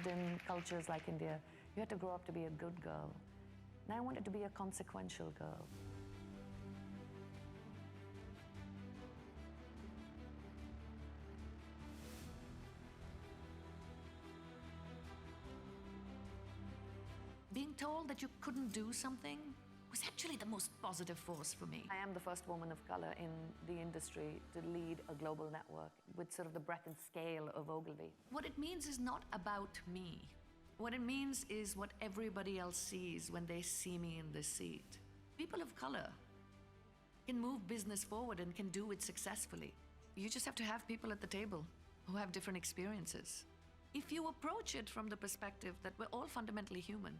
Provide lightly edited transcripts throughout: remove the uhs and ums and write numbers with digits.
in cultures like India, you had to grow up to be a good girl. And I wanted to be a consequential girl. Being told that you couldn't do something was actually the most positive force for me. I am the first woman of color in the industry to lead a global network with sort of the breadth and scale of Ogilvy. What it means is not about me. What it means is what everybody else sees when they see me in this seat. People of color can move business forward and can do it successfully. You just have to have people at the table who have different experiences. If you approach it from the perspective that we're all fundamentally human,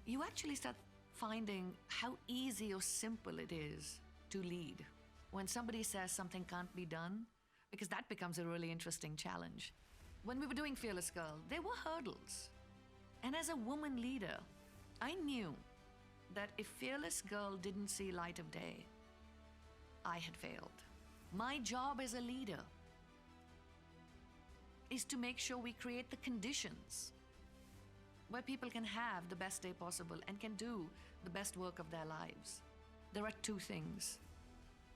you actually start finding how easy or simple it is to lead. When somebody says something can't be done, because that becomes a really interesting challenge. When we were doing Fearless Girl, there were hurdles. And as a woman leader, I knew that if Fearless Girl didn't see light of day, I had failed. My job as a leader is to make sure we create the conditions where people can have the best day possible and can do the best work of their lives. There are two things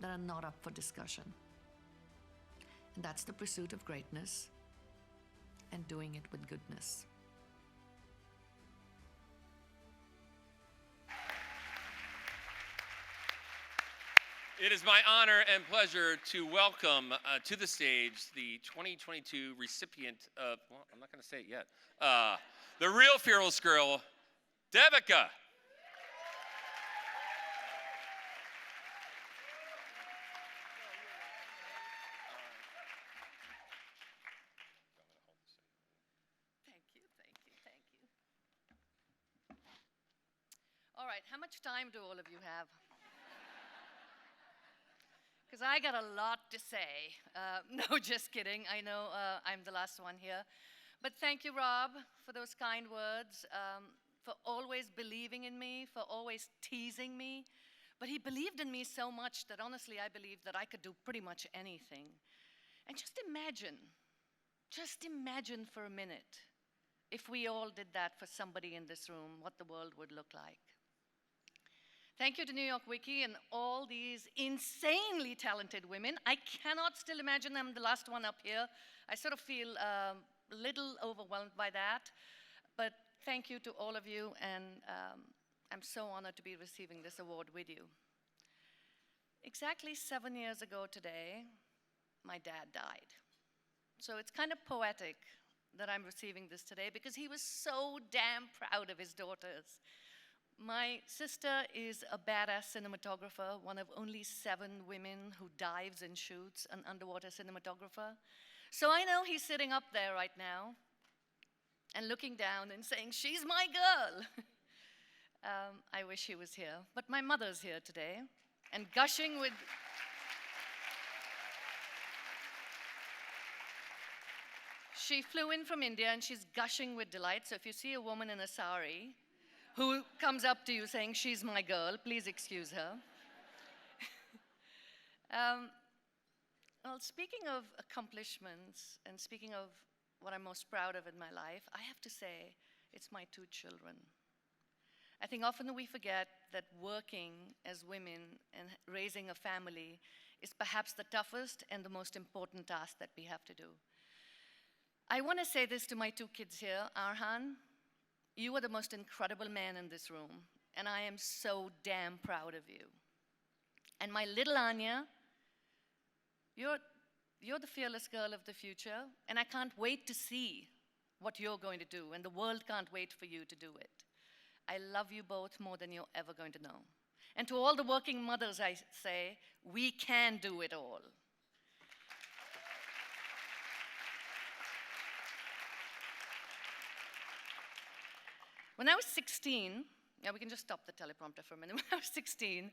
that are not up for discussion. And that's the pursuit of greatness and doing it with goodness. It is my honor and pleasure to welcome to the stage the 2022 recipient of, well, I'm not going to say it yet, the real Fearless Girl, Devika. Thank you. All right, how much time do all of you have? Because I got a lot to say. No, just kidding. I know I'm the last one here. But thank you, Rob, for those kind words, for always believing in me, for always teasing me. But he believed in me so much that honestly I believed that I could do pretty much anything. And just imagine for a minute if we all did that for somebody in this room, what the world would look like. Thank you to New York Wiki and all these insanely talented women. I cannot still imagine I'm the last one up here. I sort of feel a little overwhelmed by that. But thank you to all of you, and I'm so honored to be receiving this award with you. Exactly 7 years ago today, my dad died. So it's kind of poetic that I'm receiving this today because he was so damn proud of his daughters. My sister is a badass cinematographer, one of only 7 women who dives and shoots, an underwater cinematographer. So I know he's sitting up there right now and looking down and saying, "She's my girl." I wish he was here, but my mother's here today and gushing with... She flew in from India and she's gushing with delight. So if you see a woman in a sari who comes up to you saying, "She's my girl," please excuse her. Well, speaking of accomplishments and speaking of what I'm most proud of in my life, I have to say it's my 2 children. I think often we forget that working as women and raising a family is perhaps the toughest and the most important task that we have to do. I want to say this to my 2 kids here. Arhan, you are the most incredible man in this room, and I am so damn proud of you. And my little Anya, you're the fearless girl of the future, and I can't wait to see what you're going to do, and the world can't wait for you to do it. I love you both more than you're ever going to know. And to all the working mothers, I say, we can do it all. When I was 16, yeah, we can just stop the teleprompter for a minute. When I was 16,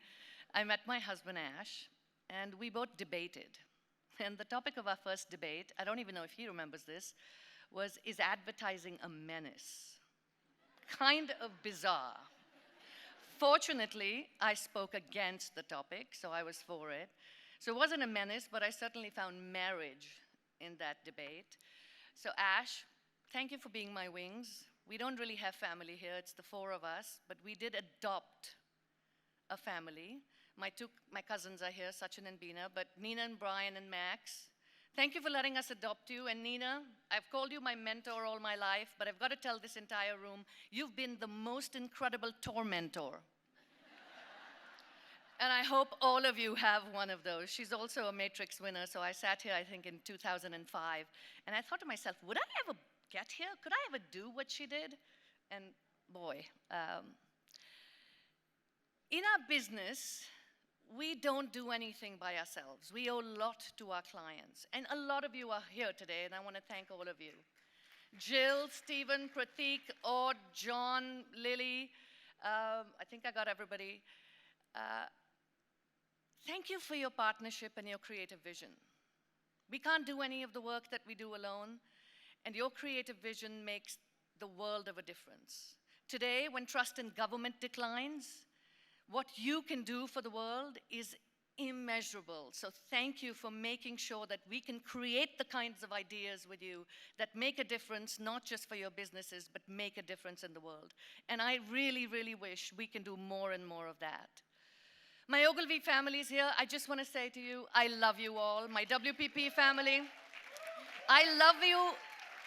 I met my husband, Ash, and we both debated. And the topic of our first debate, I don't even know if he remembers this, was, is advertising a menace? Kind of bizarre. Fortunately, I spoke against the topic, so I was for it. So it wasn't a menace, but I certainly found marriage in that debate. So Ash, thank you for being my wings. we don't really have family here, it's the four of us, but we did adopt a family. My cousins are here, Sachin and Beena, but Nina and Brian and Max, thank you for letting us adopt you. And Nina, I've called you my mentor all my life, but I've got to tell this entire room, you've been the most incredible tormentor. And I hope all of you have one of those. She's also a Matrix winner, so I sat here, I think, in 2005. And I thought to myself, would I ever get here? Could I ever do what she did? And boy, in our business, we don't do anything by ourselves. We owe a lot to our clients. And a lot of you are here today, and I want to thank all of you. Jill, Stephen, Pratik, Aud, John, Lily, I think I got everybody. Thank you for your partnership and your creative vision. We can't do any of the work that we do alone, and your creative vision makes the world of a difference. Today, when trust in government declines, what you can do for the world is immeasurable. So thank you for making sure that we can create the kinds of ideas with you that make a difference, not just for your businesses, but make a difference in the world. And I really, really wish we can do more and more of that. My Ogilvy family is here. I just want to say to you, I love you all. My WPP family, I love you.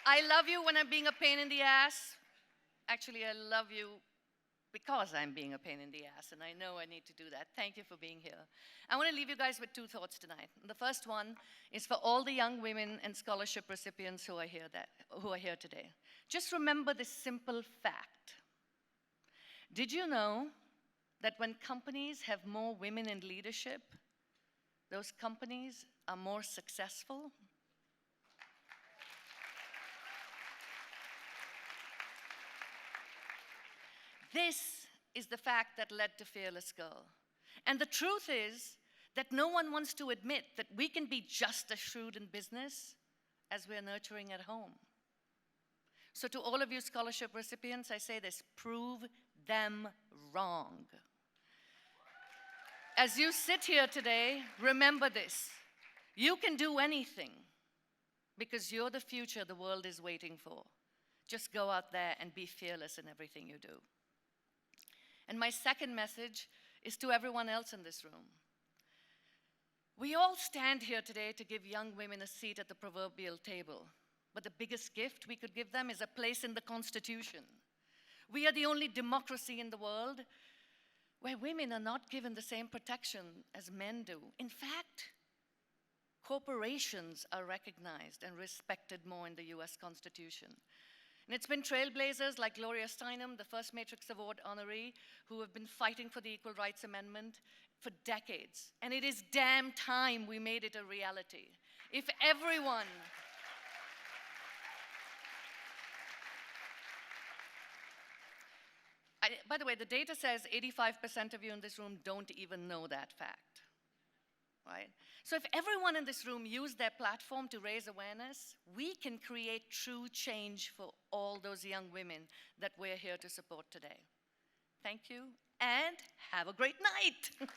I love you when I'm being a pain in the ass. Actually, I love you because I'm being a pain in the ass, and I know I need to do that. Thank you for being here. I want to leave you guys with two thoughts tonight. The first one is for all the young women and scholarship recipients who are here today. Just remember this simple fact. Did you know that when companies have more women in leadership, those companies are more successful? This is the fact that led to Fearless Girl. And the truth is that no one wants to admit that we can be just as shrewd in business as we're nurturing at home. So to all of you scholarship recipients, I say this, prove them wrong. As you sit here today, remember this. You can do anything because you're the future the world is waiting for. Just go out there and be fearless in everything you do. And my second message is to everyone else in this room. We all stand here today to give young women a seat at the proverbial table. But the biggest gift we could give them is a place in the Constitution. We are the only democracy in the world where women are not given the same protection as men do. In fact, corporations are recognized and respected more in the US Constitution. And it's been trailblazers like Gloria Steinem, the first Matrix Award honoree, who have been fighting for the Equal Rights Amendment for decades. And it is damn time we made it a reality. If everyone... By the way, the data says 85% of you in this room don't even know that fact, right? So if everyone in this room used their platform to raise awareness, we can create true change for all those young women that we're here to support today. Thank you, and have a great night.